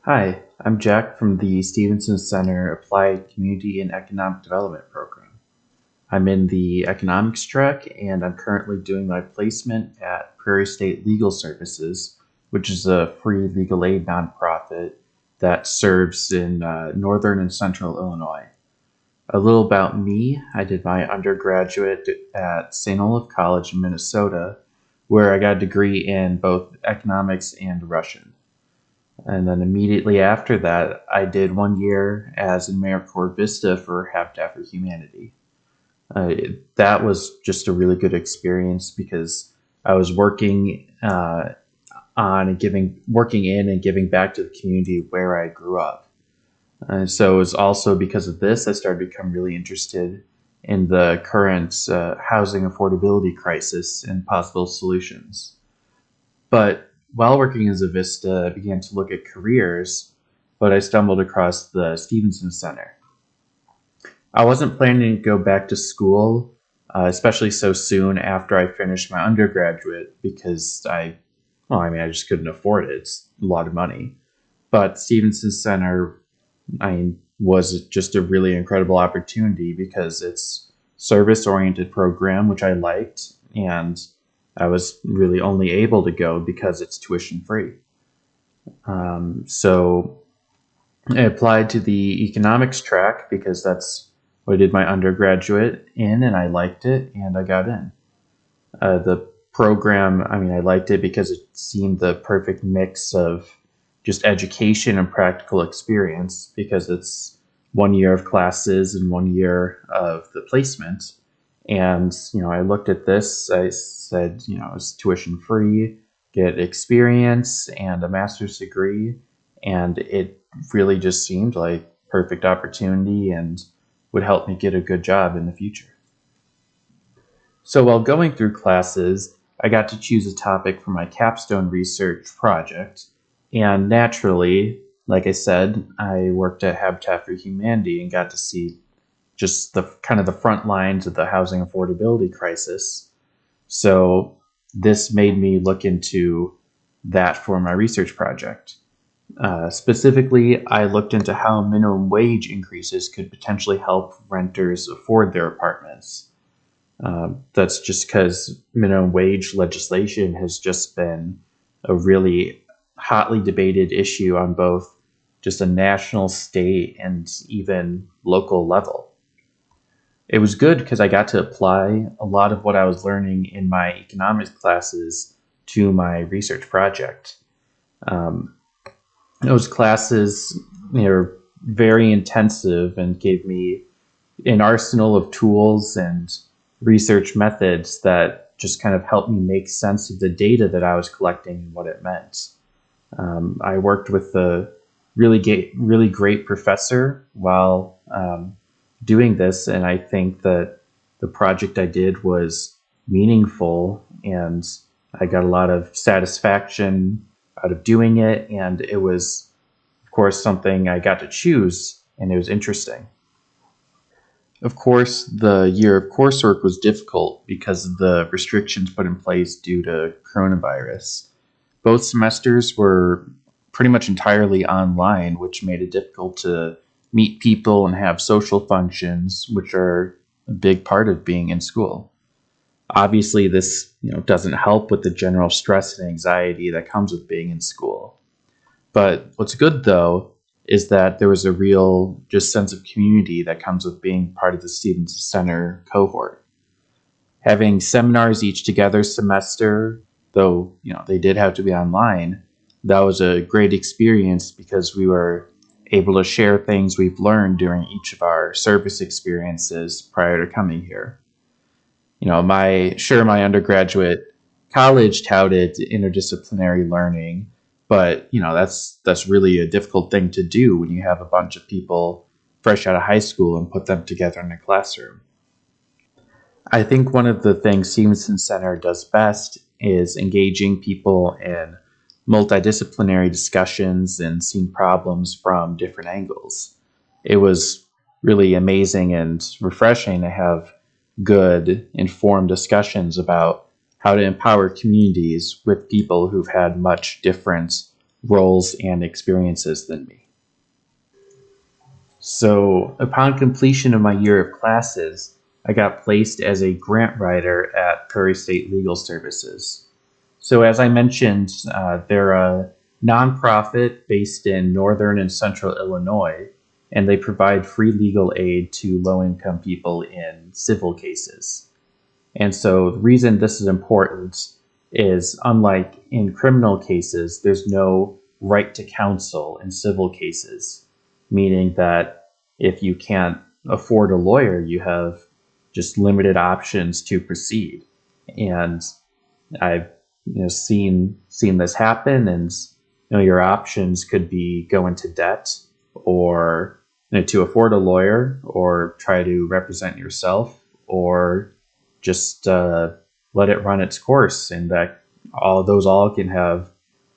Hi, I'm Jack from the Stevenson Center Applied Community and Economic Development Program. I'm in the economics track and I'm currently doing my placement at Prairie State Legal Services, which is a free legal aid nonprofit that serves in northern and central Illinois. A little about me: I did my undergraduate at St. Olaf College in Minnesota, where I got a degree in both economics and Russian. And then immediately after that, I did 1 year as in AmeriCorps Vista for Habitat for Humanity. That was just a really good experience because I was working in and giving back to the community where I grew up. So it was also because of this I started to become really interested in the current housing affordability crisis and possible solutions. But while working as a Vista, I began to look at careers, but I stumbled across the Stevenson Center. I wasn't planning to go back to school, especially so soon after I finished my undergraduate, because I just couldn't afford it. It's a lot of money. But Stevenson Center, was just a really incredible opportunity because it's service-oriented program, which I liked, and I was really only able to go because it's tuition free. So I applied to the economics track because that's what I did my undergraduate in, and I liked it, and I got in. The program, I liked it because it seemed the perfect mix of just education and practical experience because it's 1 year of classes and 1 year of the placement. And, I looked at this, I said, it's tuition free, get experience and a master's degree. And it really just seemed like perfect opportunity and would help me get a good job in the future. So while going through classes, I got to choose a topic for my capstone research project. And naturally, like I said, I worked at Habitat for Humanity and got to see just the kind of the front lines of the housing affordability crisis. So this made me look into that for my research project. Specifically, I looked into how minimum wage increases could potentially help renters afford their apartments. That's just because minimum wage legislation has just been a really hotly debated issue on both just a national, state, and even local level. It was good because I got to apply a lot of what I was learning in my economics classes to my research project. Um, those classes were very intensive and gave me an arsenal of tools and research methods that just kind of helped me make sense of the data that I was collecting and what it meant. I worked with a really great professor while doing this, and I think that the project I did was meaningful, and I got a lot of satisfaction out of doing it, and it was, of course, something I got to choose, and it was interesting. Of course, the year of coursework was difficult because of the restrictions put in place due to coronavirus. Both semesters were pretty much entirely online, which made it difficult to meet people and have social functions, which are a big part of being in school. Obviously, this doesn't help with the general stress and anxiety that comes with being in school. But what's good though is that there was a real just sense of community that comes with being part of the Stevenson Center cohort. Having seminars each together semester, though they did have to be online, that was a great experience because we were able to share things we've learned during each of our service experiences prior to coming here. My undergraduate college touted interdisciplinary learning, but that's really a difficult thing to do when you have a bunch of people fresh out of high school and put them together in a classroom. I think one of the things Stevenson Center does best is engaging people in multidisciplinary discussions and seeing problems from different angles. It was really amazing and refreshing to have good, informed discussions about how to empower communities with people who've had much different roles and experiences than me. So, upon completion of my year of classes, I got placed as a grant writer at Prairie State Legal Services. So, as I mentioned, they're a nonprofit based in northern and central Illinois, and they provide free legal aid to low income people in civil cases. And so, the reason this is important is unlike in criminal cases, there's no right to counsel in civil cases, meaning that if you can't afford a lawyer, you have just limited options to proceed. And I've seen this happen, and your options could be go into debt, or to afford a lawyer, or try to represent yourself, or just let it run its course, and that all can have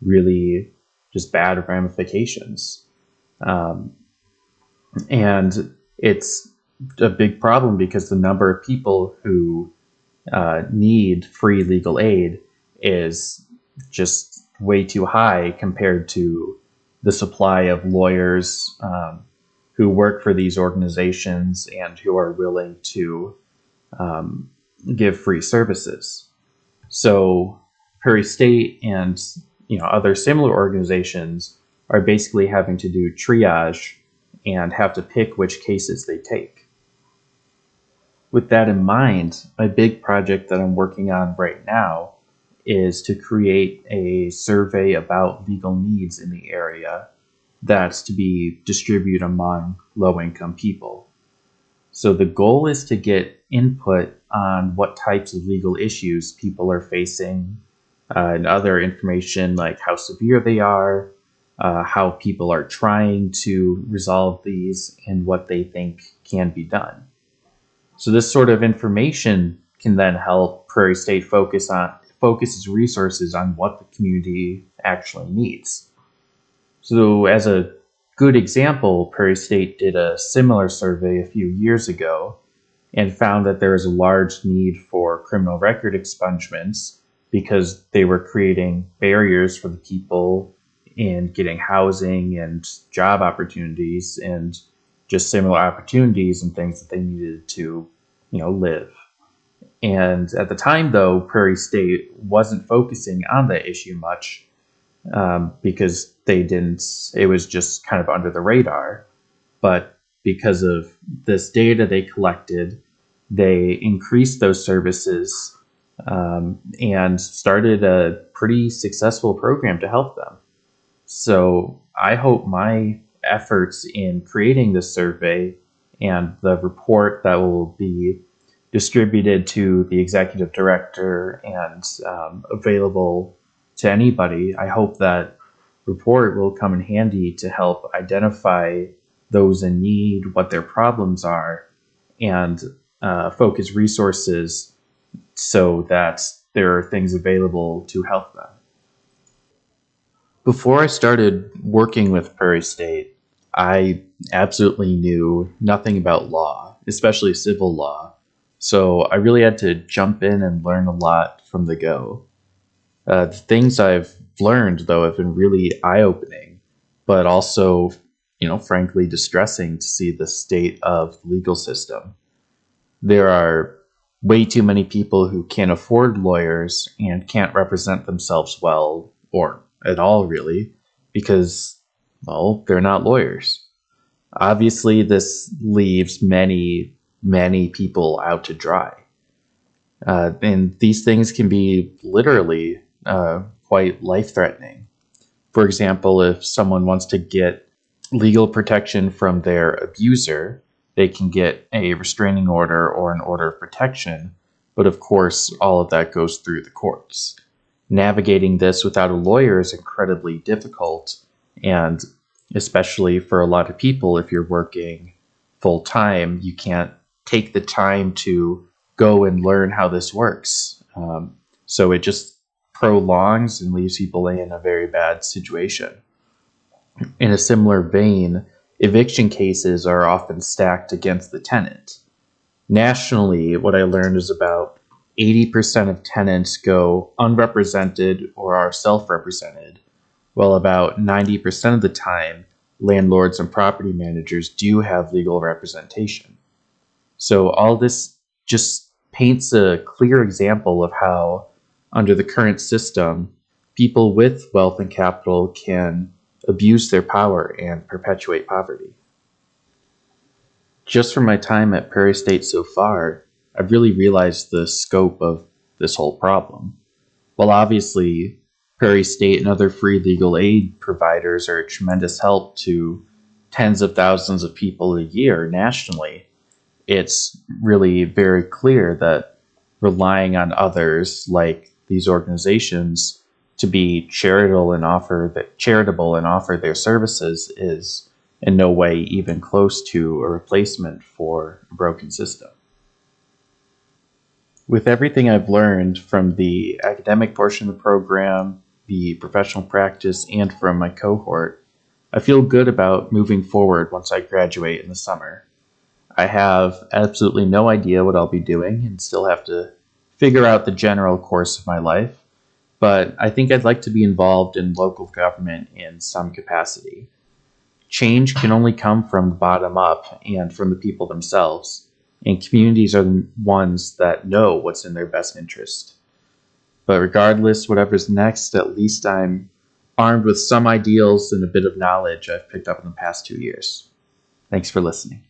really just bad ramifications. And it's a big problem because the number of people who need free legal aid is just way too high compared to the supply of lawyers who work for these organizations and who are willing to give free services. So Prairie State and other similar organizations are basically having to do triage and have to pick which cases they take. With that in mind, my big project that I'm working on right now is to create a survey about legal needs in the area that's to be distributed among low-income people. So the goal is to get input on what types of legal issues people are facing, and other information like how severe they are, how people are trying to resolve these, and what they think can be done. So this sort of information can then help Prairie State focus its resources on what the community actually needs. So as a good example, Prairie State did a similar survey a few years ago and found that there is a large need for criminal record expungements because they were creating barriers for the people in getting housing and job opportunities and just similar opportunities and things that they needed to, live. And at the time, though, Prairie State wasn't focusing on that issue much because it was just kind of under the radar. But because of this data they collected, they increased those services and started a pretty successful program to help them. So I hope my efforts in creating this survey and the report that will be distributed to the executive director and available to anybody, I hope that report will come in handy to help identify those in need, what their problems are, and focus resources so that there are things available to help them. Before I started working with Prairie State, I absolutely knew nothing about law, especially civil law. So I really had to jump in and learn a lot from the go. The things I've learned, though, have been really eye-opening, but also, frankly, distressing to see the state of the legal system. There are way too many people who can't afford lawyers and can't represent themselves well, or at all, really, because, they're not lawyers. Obviously, this leaves many, many people out to dry. And these things can be literally quite life-threatening. For example, if someone wants to get legal protection from their abuser, they can get a restraining order or an order of protection, but of course, all of that goes through the courts. Navigating this without a lawyer is incredibly difficult, and especially for a lot of people, if you're working full-time, you can't take the time to go and learn how this works. So it just prolongs and leaves people in a very bad situation. In a similar vein, eviction cases are often stacked against the tenant. Nationally, what I learned is about 80% of tenants go unrepresented or are self-represented, Well, about 90% of the time, landlords and property managers do have legal representation. So all this just paints a clear example of how, under the current system, people with wealth and capital can abuse their power and perpetuate poverty. Just from my time at Prairie State so far, I've really realized the scope of this whole problem. While obviously Prairie State and other free legal aid providers are a tremendous help to tens of thousands of people a year nationally, it's really very clear that relying on others like these organizations to be charitable and offer their services is in no way even close to a replacement for a broken system. With everything I've learned from the academic portion of the program, the professional practice, and from my cohort, I feel good about moving forward once I graduate in the summer. I have absolutely no idea what I'll be doing and still have to figure out the general course of my life, but I think I'd like to be involved in local government in some capacity. Change can only come from the bottom up and from the people themselves, and communities are the ones that know what's in their best interest. But regardless, whatever's next, at least I'm armed with some ideals and a bit of knowledge I've picked up in the past 2 years. Thanks for listening.